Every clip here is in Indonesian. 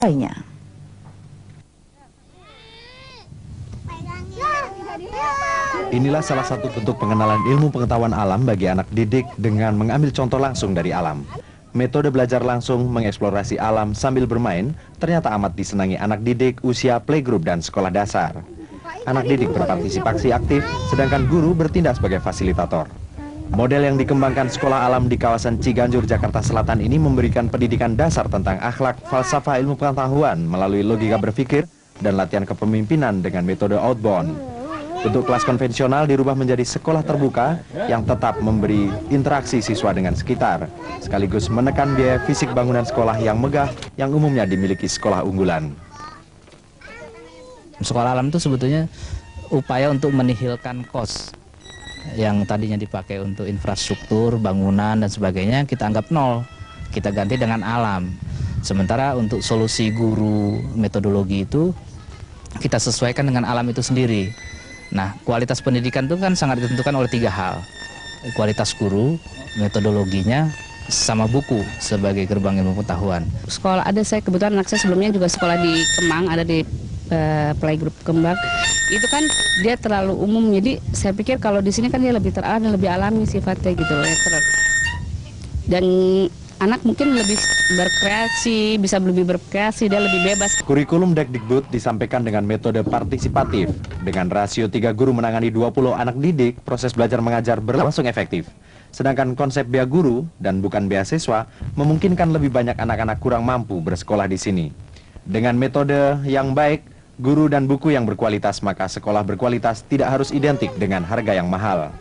lainnya. Inilah salah satu bentuk pengenalan ilmu pengetahuan alam bagi anak didik dengan mengambil contoh langsung dari alam. Metode belajar langsung mengeksplorasi alam sambil bermain ternyata amat disenangi anak didik usia playgroup dan sekolah dasar. Anak didik berpartisipasi aktif, sedangkan guru bertindak sebagai fasilitator. Model yang dikembangkan sekolah alam di kawasan Ciganjur, Jakarta Selatan ini memberikan pendidikan dasar tentang akhlak, falsafah ilmu pengetahuan melalui logika berpikir dan latihan kepemimpinan dengan metode outbound. Bentuk kelas konvensional dirubah menjadi sekolah terbuka yang tetap memberi interaksi siswa dengan sekitar, sekaligus menekan biaya fisik bangunan sekolah yang megah yang umumnya dimiliki sekolah unggulan. Sekolah alam itu sebetulnya upaya untuk menihilkan kos yang tadinya dipakai untuk infrastruktur, bangunan dan sebagainya kita anggap nol, kita ganti dengan alam. Sementara untuk solusi guru metodologi itu kita sesuaikan dengan alam itu sendiri. Nah, kualitas pendidikan itu kan sangat ditentukan oleh 3 hal. Kualitas guru, metodologinya, sama buku sebagai gerbang ilmu pengetahuan. Sekolah ada, saya kebetulan anak saya sebelumnya juga sekolah di Kemang, ada di playgroup Kembang. Itu kan dia terlalu umum, jadi saya pikir kalau di sini kan dia lebih terarah dan lebih alami sifatnya gitu loh. Dan anak mungkin lebih berkreasi, bisa lebih berkreasi, dia lebih bebas. Kurikulum Dekdikbud disampaikan dengan metode partisipatif. Dengan rasio 3 guru menangani 20 anak didik, proses belajar mengajar berlangsung efektif. Sedangkan konsep bea guru dan bukan beasiswa memungkinkan lebih banyak anak-anak kurang mampu bersekolah di sini. Dengan metode yang baik, guru dan buku yang berkualitas, maka sekolah berkualitas tidak harus identik dengan harga yang mahal.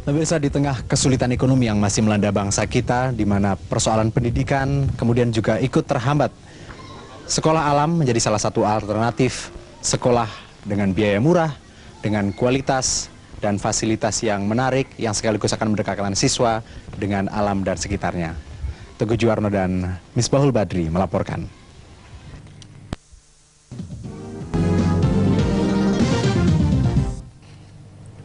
Pemirsa, di tengah kesulitan ekonomi yang masih melanda bangsa kita, di mana persoalan pendidikan kemudian juga ikut terhambat, sekolah alam menjadi salah satu alternatif sekolah dengan biaya murah, dengan kualitas dan fasilitas yang menarik, yang sekaligus akan mendekatkan siswa dengan alam dan sekitarnya. Teguh Juwarno dan Misbahul Badri melaporkan.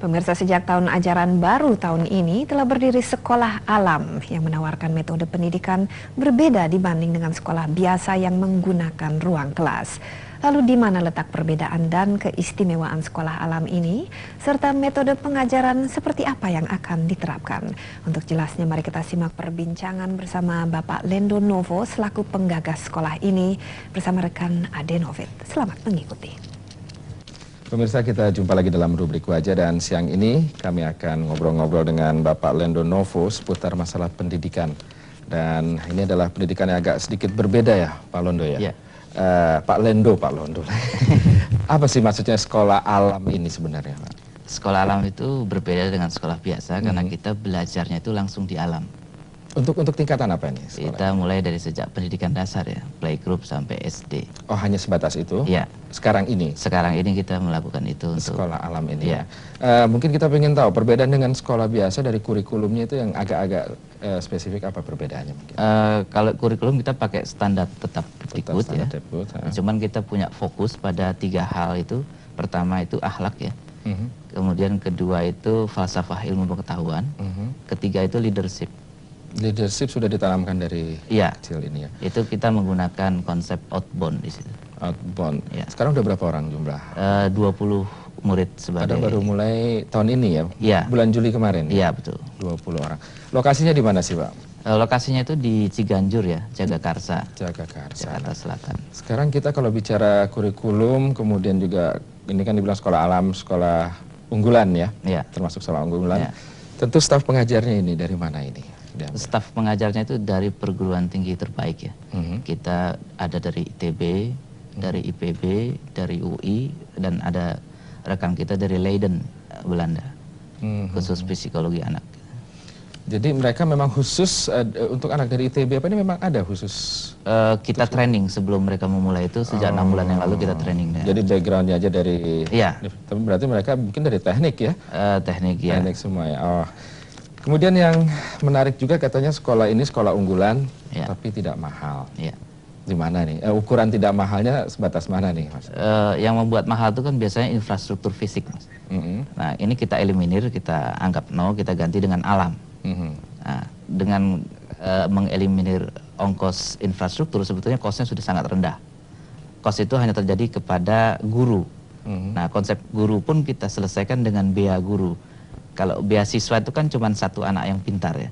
Pemirsa, sejak tahun ajaran baru tahun ini telah berdiri Sekolah Alam yang menawarkan metode pendidikan berbeda dibanding dengan sekolah biasa yang menggunakan ruang kelas. Lalu di mana letak perbedaan dan keistimewaan sekolah alam ini? Serta metode pengajaran seperti apa yang akan diterapkan? Untuk jelasnya mari kita simak perbincangan bersama Bapak Lendo Novo selaku penggagas sekolah ini bersama rekan Ade Novit. Selamat mengikuti. Pemirsa, kita jumpa lagi dalam rubrik Wajah dan siang ini kami akan ngobrol-ngobrol dengan Bapak Lendo Novo seputar masalah pendidikan. Dan ini adalah pendidikan yang agak sedikit berbeda ya Pak Londo ya? Ya. Pak Londo. Apa sih maksudnya sekolah alam ini sebenarnya Pak? Sekolah alam itu berbeda dengan sekolah biasa karena kita belajarnya itu langsung di alam. Untuk tingkatan apa ini sekolah? Kita mulai dari sejak pendidikan dasar ya, playgroup sampai SD. Oh, hanya sebatas itu? Ya. Sekarang ini? Sekarang ini kita melakukan itu untuk sekolah alam ini ya. Mungkin kita ingin tahu perbedaan dengan sekolah biasa dari kurikulumnya itu yang agak-agak spesifik apa perbedaannya mungkin? Kalau kurikulum kita pakai standar tetap Dikbud ya. Cuman kita punya fokus pada 3 hal itu. Pertama itu akhlak ya. Kemudian kedua itu falsafah ilmu pengetahuan. Ketiga itu leadership. Leadership sudah ditanamkan dari kecil ini ya. Itu kita menggunakan konsep outbound di situ. Outbound. Ya. Sekarang udah berapa orang jumlah? 20 murid sebagai. Padahal baru mulai tahun ini ya? Iya. Bulan Juli kemarin? Iya, betul. 20 orang. Lokasinya di mana sih Pak? Lokasinya itu di Ciganjur ya, Jagakarsa. Jagakarsa. Jakarta Selatan. Sekarang kita kalau bicara kurikulum, kemudian juga ini kan dibilang sekolah alam, sekolah unggulan ya? Iya. Termasuk sekolah unggulan. Ya. Tentu staf pengajarnya ini dari mana ini? Staf pengajarnya itu dari perguruan tinggi terbaik ya. Kita ada dari ITB, dari IPB, dari UI, dan ada rekan kita dari Leiden, Belanda, khusus psikologi anak. Jadi mereka memang khusus untuk anak dari ITB apa ini memang ada khusus? Kita training sebelum mereka memulai itu sejak 6 bulan yang lalu kita training. Jadi backgroundnya aja dari. Iya. Tapi berarti mereka mungkin dari teknik ya? Teknik ya. Teknik semua ya. Oh. Kemudian yang menarik juga katanya sekolah ini sekolah unggulan, tapi tidak mahal. Ya. Di mana nih? Ukuran tidak mahalnya sebatas mana nih, Mas? Yang membuat mahal itu kan biasanya infrastruktur fisik, Mas. Nah, ini kita eliminir, kita anggap nol, kita ganti dengan alam. Nah, dengan mengeliminir ongkos infrastruktur, sebetulnya kosnya sudah sangat rendah. Kos itu hanya terjadi kepada guru. Nah, konsep guru pun kita selesaikan dengan bea guru. Kalau beasiswa itu kan cuma satu anak yang pintar ya,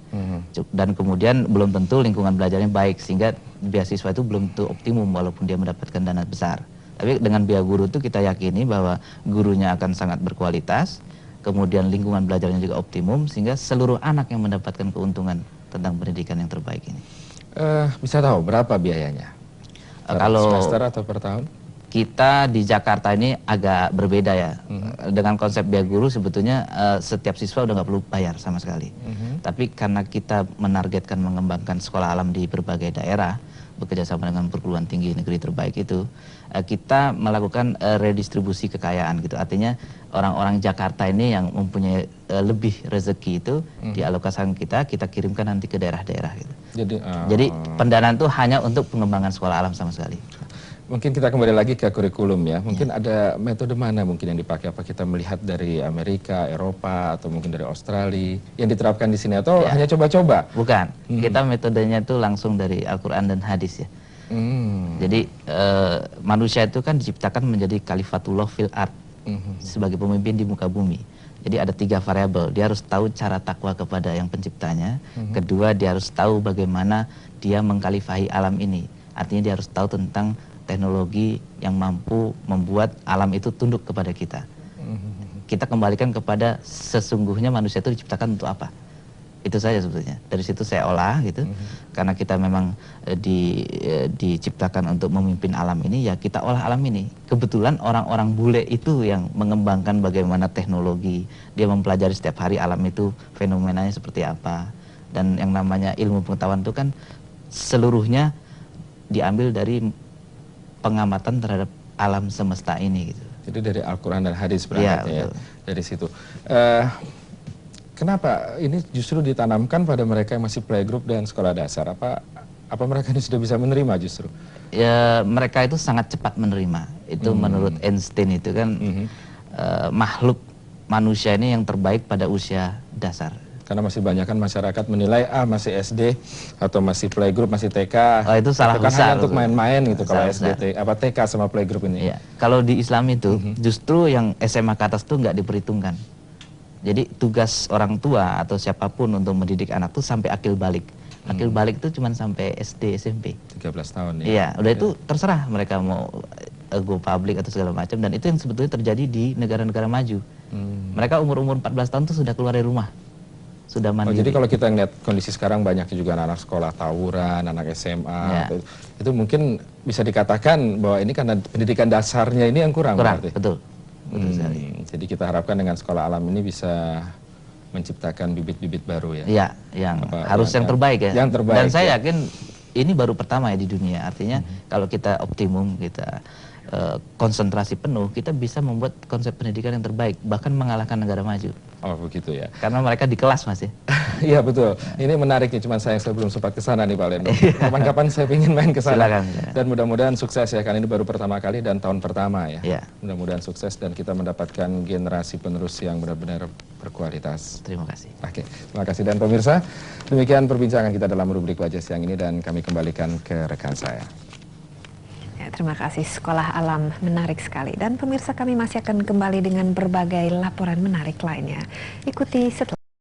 dan kemudian belum tentu lingkungan belajarnya baik, sehingga beasiswa itu belum tentu optimum walaupun dia mendapatkan dana besar. Tapi dengan bea guru itu kita yakini bahwa gurunya akan sangat berkualitas, kemudian lingkungan belajarnya juga optimum, sehingga seluruh anak yang mendapatkan keuntungan tentang pendidikan yang terbaik ini. Bisa tahu berapa biayanya? Per Kalau semester atau per tahun? kita di Jakarta ini agak berbeda ya. Dengan konsep bea guru sebetulnya setiap siswa udah nggak perlu bayar sama sekali. Tapi karena kita menargetkan mengembangkan sekolah alam di berbagai daerah, bekerja sama dengan perguruan tinggi negeri terbaik itu, kita melakukan redistribusi kekayaan gitu. Artinya orang-orang Jakarta ini yang mempunyai lebih rezeki itu dialokasikan kita kirimkan nanti ke daerah-daerah gitu. Jadi pendanaan itu hanya untuk pengembangan sekolah alam sama sekali. Mungkin kita kembali lagi ke kurikulum ya. Mungkin ada metode mana mungkin yang dipakai? Apa kita melihat dari Amerika, Eropa, atau mungkin dari Australia yang diterapkan di sini, atau hanya coba-coba? Bukan. Kita metodenya itu langsung dari Al-Quran dan hadis ya. Jadi manusia itu kan diciptakan menjadi khalifatullah fil ard, sebagai pemimpin di muka bumi. Jadi ada 3 variabel. Dia harus tahu cara takwa kepada yang penciptanya. Kedua, dia harus tahu bagaimana dia mengkhalifahi alam ini. Artinya dia harus tahu tentang teknologi yang mampu membuat alam itu tunduk kepada kita. Kita kembalikan kepada sesungguhnya manusia itu diciptakan untuk apa. Itu saja sebetulnya. Dari situ saya olah gitu. Karena kita memang diciptakan untuk memimpin alam ini, ya kita olah alam ini. Kebetulan orang-orang bule itu yang mengembangkan bagaimana teknologi. Dia mempelajari setiap hari alam itu fenomenanya seperti apa. Dan yang namanya ilmu pengetahuan itu kan seluruhnya diambil dari pengamatan terhadap alam semesta ini gitu. Jadi dari Al-Quran dan hadis berangkatnya ya, dari situ. Kenapa ini justru ditanamkan pada mereka yang masih playgroup dan sekolah dasar? Apa mereka ini sudah bisa menerima justru? Ya, mereka itu sangat cepat menerima. Itu menurut Einstein itu kan makhluk manusia ini yang terbaik pada usia dasar. Karena masih banyak kan masyarakat menilai masih SD atau masih playgroup, masih TK. Oh, itu salah kan besar. Hanya untuk main-main gitu kalau Salah SD, TK sama playgroup ini. Ya, kalau di Islam itu justru yang SMA ke atas tuh nggak diperhitungkan. Jadi tugas orang tua atau siapapun untuk mendidik anak tuh sampai akil balik. Akil balik itu cuma sampai SD, SMP. 13 tahun ya. Iya, udah itu terserah mereka mau go public atau segala macam, dan itu yang sebetulnya terjadi di negara-negara maju. Mereka umur-umur 14 tahun tuh sudah keluar dari rumah. Sudah mandiri. Jadi kalau kita ngeliat kondisi sekarang banyak juga anak sekolah tawuran, anak SMA, itu mungkin bisa dikatakan bahwa ini karena pendidikan dasarnya ini yang kurang berarti. Betul. Betul sekali. Jadi kita harapkan dengan sekolah alam ini bisa menciptakan bibit-bibit baru ya. Iya, yang harus yang terbaik ya. Yang terbaik. Dan saya yakin ini baru pertama ya di dunia. Artinya kalau kita optimum, kita konsentrasi penuh, kita bisa membuat konsep pendidikan yang terbaik, bahkan mengalahkan negara maju. Oh begitu ya. Karena mereka di kelas Mas ya. Iya betul. Ini menarik nih, cuman saya belum sempat ke sana nih Pak Lendo. Kapan-kapan saya ingin main ke sana. Silakan. Dan mudah-mudahan sukses ya, karena ini baru pertama kali dan tahun pertama ya. Iya. Mudah-mudahan sukses dan kita mendapatkan generasi penerus yang benar-benar berkualitas. Terima kasih. Oke, terima kasih. Dan pemirsa, demikian perbincangan kita dalam rubrik Wajah Siang ini, dan kami kembalikan ke rekan saya. Ya, terima kasih, Sekolah Alam menarik sekali. Dan pemirsa, kami masih akan kembali dengan berbagai laporan menarik lainnya. Ikuti setelah